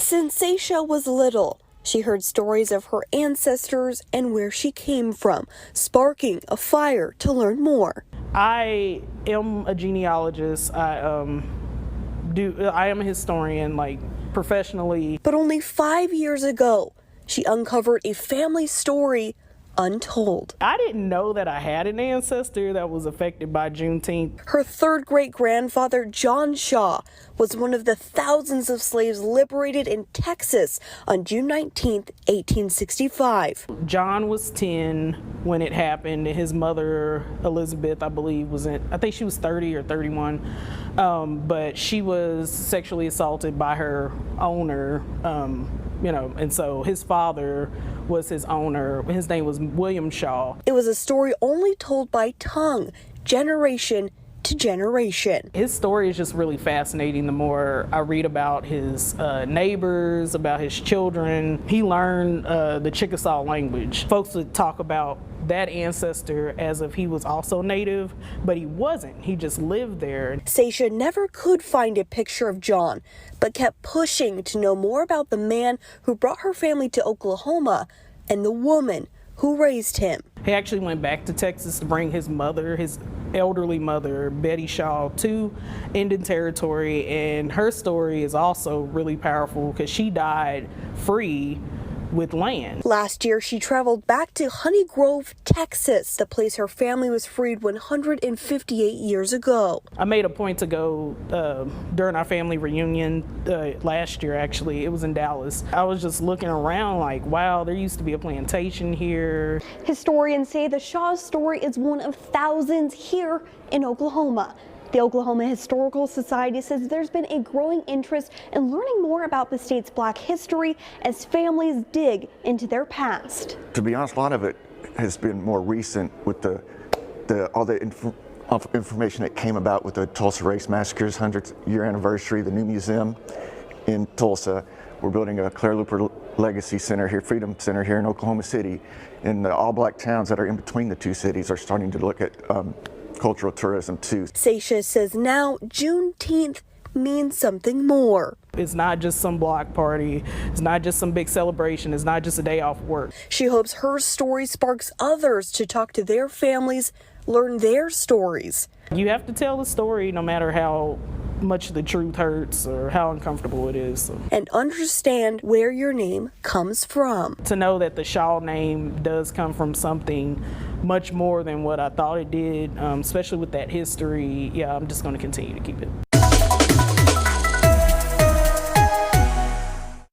Since Seisha was little, she heard stories of her ancestors and where she came from, sparking a fire to learn more. I am a genealogist. I am a historian, like professionally. But only 5 years ago, she uncovered a family story untold. I didn't know that I had an ancestor that was affected by Juneteenth. Her third great-grandfather, John Shaw, was one of the thousands of slaves liberated in Texas on June 19, 1865. John was 10 when it happened. His mother, Elizabeth, I believe, I think she was 30 or 31, but she was sexually assaulted by her owner, and so his father was his owner. His name was William Shaw. It was a story only told by tongue, generation to generation. His story is just really fascinating. The more I read about his neighbors, about his children, he learned the Chickasaw language. Folks would talk about that ancestor as if he was also native, but he wasn't. He just lived there. Seisha never could find a picture of John, but kept pushing to know more about the man who brought her family to Oklahoma and the woman who raised him. He actually went back to Texas to bring his mother, his elderly mother, Betty Shaw, to Indian Territory, and her story is also really powerful because she died free with land. Last year, she traveled back to Honey Grove, Texas, the place her family was freed 158 years ago. I made a point to go during our family reunion last year, actually. It was in Dallas. I was just looking around like, wow, there used to be a plantation here. Historians say the Shaw story is one of thousands here in Oklahoma. The Oklahoma Historical Society says there's been a growing interest in learning more about the state's Black history as families dig into their past. To be honest, a lot of it has been more recent with all the information that came about with the Tulsa Race Massacre's 100th year anniversary, the new museum in Tulsa. We're building a Claire Looper Legacy Center here, Freedom Center here in Oklahoma City. And the all Black towns that are in between the two cities are starting to look at cultural tourism too. Seisha says now Juneteenth means something more. It's not just some block party. It's not just some big celebration. It's not just a day off work. She hopes her story sparks others to talk to their families, learn their stories. You have to tell the story no matter how much the truth hurts or how uncomfortable it is. And understand where your name comes from. To know that the Shaw name does come from something much more than what I thought it did, especially with that history, yeah, I'm just going to continue to keep it.